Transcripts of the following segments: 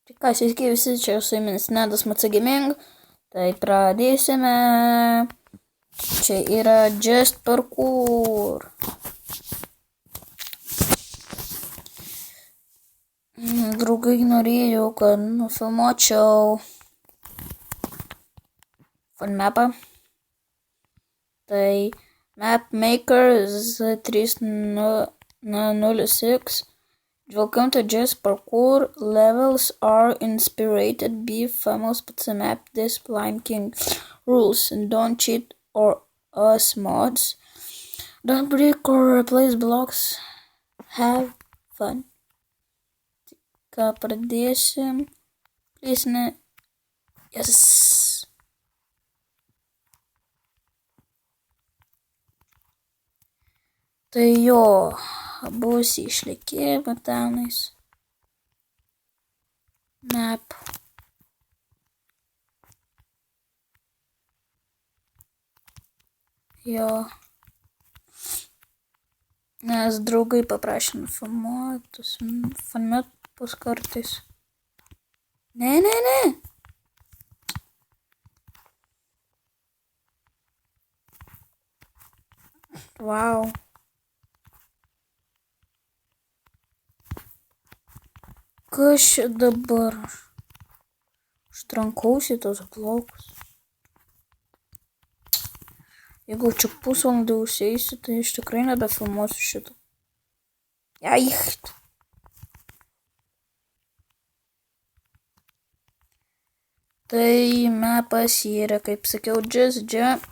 Tai ką, sveiki visi, čia su jumis Nedas Maca Gaming. Tai pradėsime. Čia yra Just Parkour. Draugai norėjo, kad nufilmuočiau fun mapą. Tai Map Maker Z306. Welcome to Just Parkour. Levels are inspired. Be famous but the map this Blind King rules. And don't cheat or us mods. Don't break or replace blocks. Have fun. Ką pradėsim? Please ne. Yes. Tai jo. Bus išlikėjimą tenais. Map. Jo. Nes draugai paprašė nufilmuotus fanmetus kartais. Ne. Wow. Kas čia dabar? Aš trankausi tos blokus. Jeigu čia pusvalandį užsieisiu, tai aš tikrai nebefilmuosiu šitą. Jaicht. Tai mapas yra, kaip sakiau, Just Jump.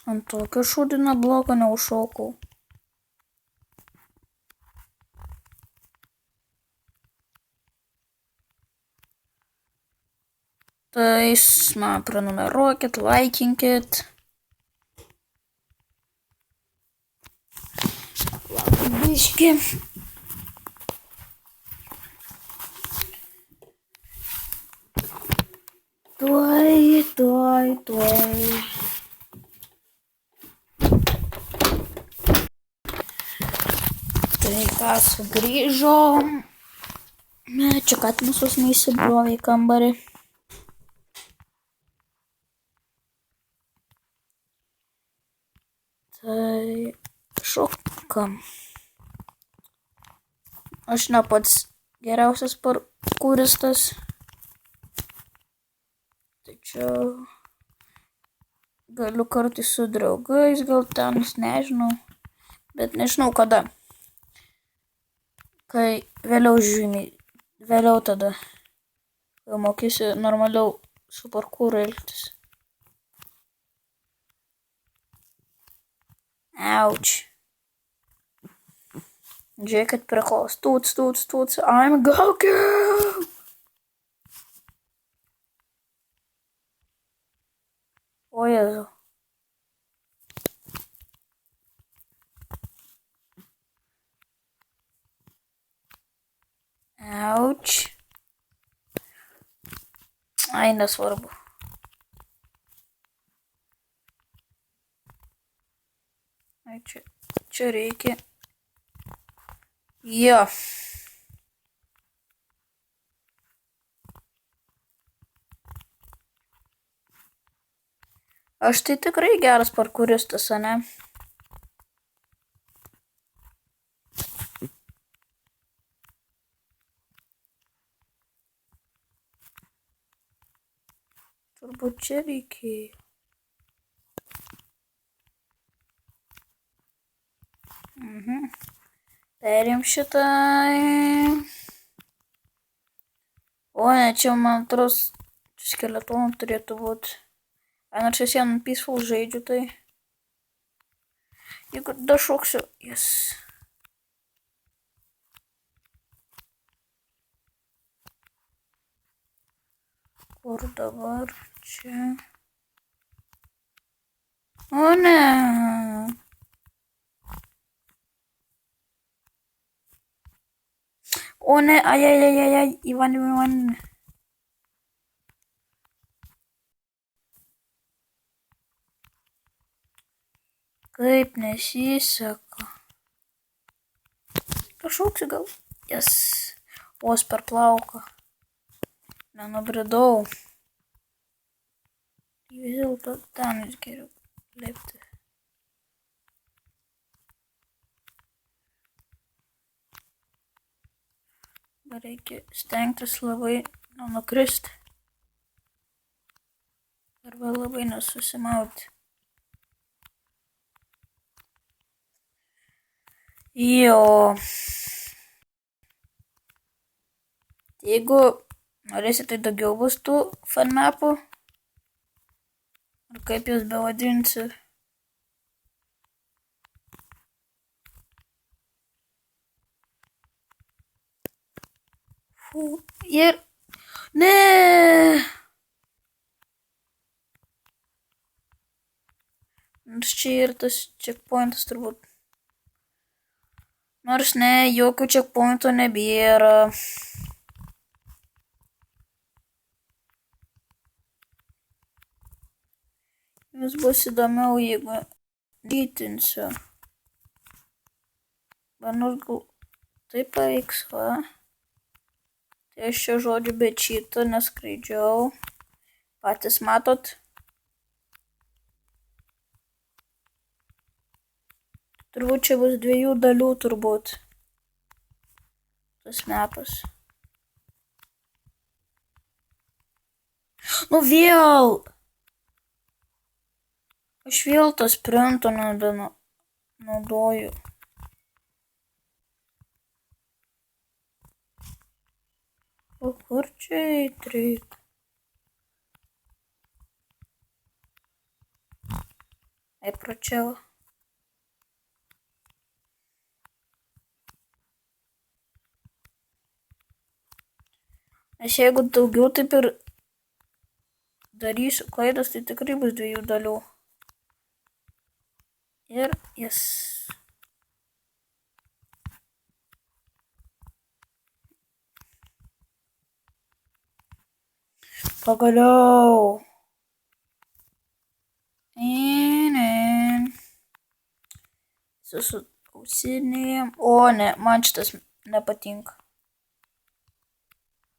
Ant tokio šūdino bloko neužšokau. Tai man prenumeruokit, laikinkit. Laukit biškį. Tuoj. Tai ką, sugrįžom. Čia katinas neįsibrovė į kambarį. Tai šokam. Aš ne pats geriausias parkūristas. Tai čia galiu kartais su draugais, gal ten, nežinau. Bet nežinau kada. Kai vėliau tada mokysiu normaliau su parkūru elgtis. Ouch. Žiūrėkit prikolas. Tūts. I'm Goku. O Jėzu. Ouch. Ai, nesvarbu. Ai, čia reikia. Jo. Aš tai tikrai geras parkūristas, ane? Turbūt čia reikėjo. Perėm šitą. O ne, čia man atrodo skeletonų turėtų būti. Nors aš ant Peaceful žaidžiu, tai jeigu dašoksiu, yes. Kur dabar? Čia. O ne. O ne, ai, Ivan. Kaip nesiseka. Prašauksiu gal. Jas. Vos per plauką. Nenubridau. Vis dėlto ten geriau lipti. Reikia stengtis labai nenukristi. Arba labai nesusimauti. Jo. Jeigu norėsite daugiau bus tų fanmapų, ar kaip jūs bevadinsi, ir ne. Nors čia ir tas checkpointas turbūt. Nors ne, jokių checkpointų nebėra. Jums bus įdomiau, jeigu dytinsiu. Nors gal taip pavyks, va. Tai aš čia žodžiu be čito neskraidžiau. Patys matot. Turbūt čia bus 2 dalių turbūt. Tas mapas. Nu vėl! Aš vėl to sprinto naudoju. O kur čia eiti? Įpračiau. Aš jeigu daugiau taip ir darysiu klaidas, tai tikrai bus 2 dalių. Ir jas. Pagaliau. Su ausinėm. O ne, man šitas nepatinka.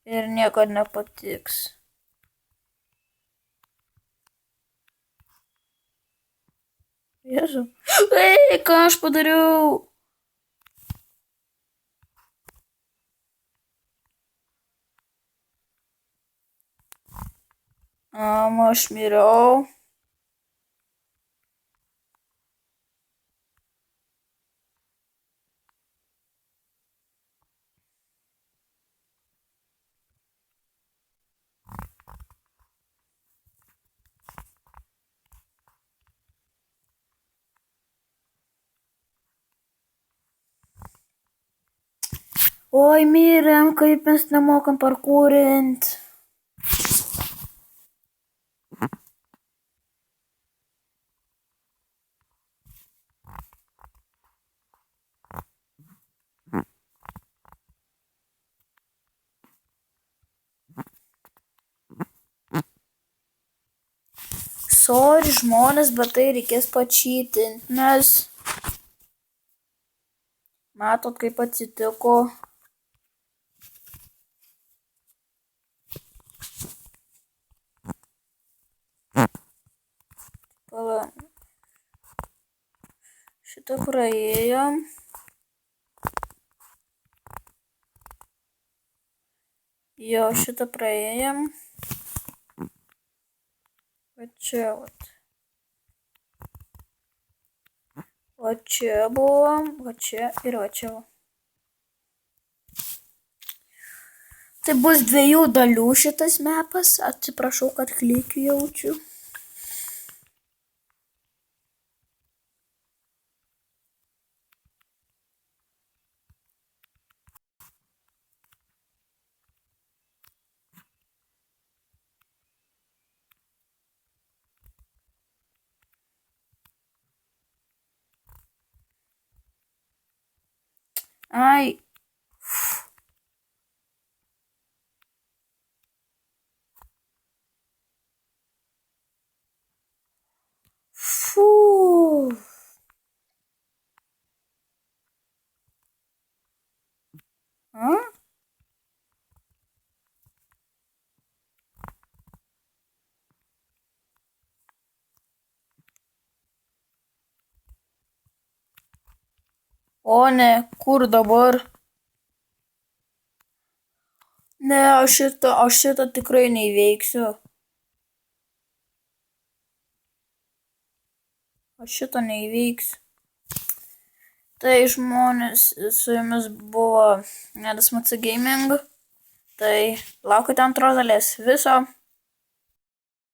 Ir niekad nepatiks. Jėzau. Ei, ką aš padariau? Aš miriau. Oi, mirėm, kaip mes nemokam parkūrint. Sorry, žmonės, bet tai reikės pačytinti, nes matot, kaip atsitiko. Pala. Šitą praėjom. Jo, šitą praėjom. Va čia, vat. Va čia buvom, va čia ir va čia. Tai bus 2 dalių šitas mapas. Atsiprašau, kad klikių jaučiu. Ai. Фу. O ne, kur dabar? Ne, aš šito tikrai neįveiksiu. Aš šito neįveiksiu. Tai žmonės, su jumis buvo Nedas Maca Gaming. Tai laukite antros dalies. Viso.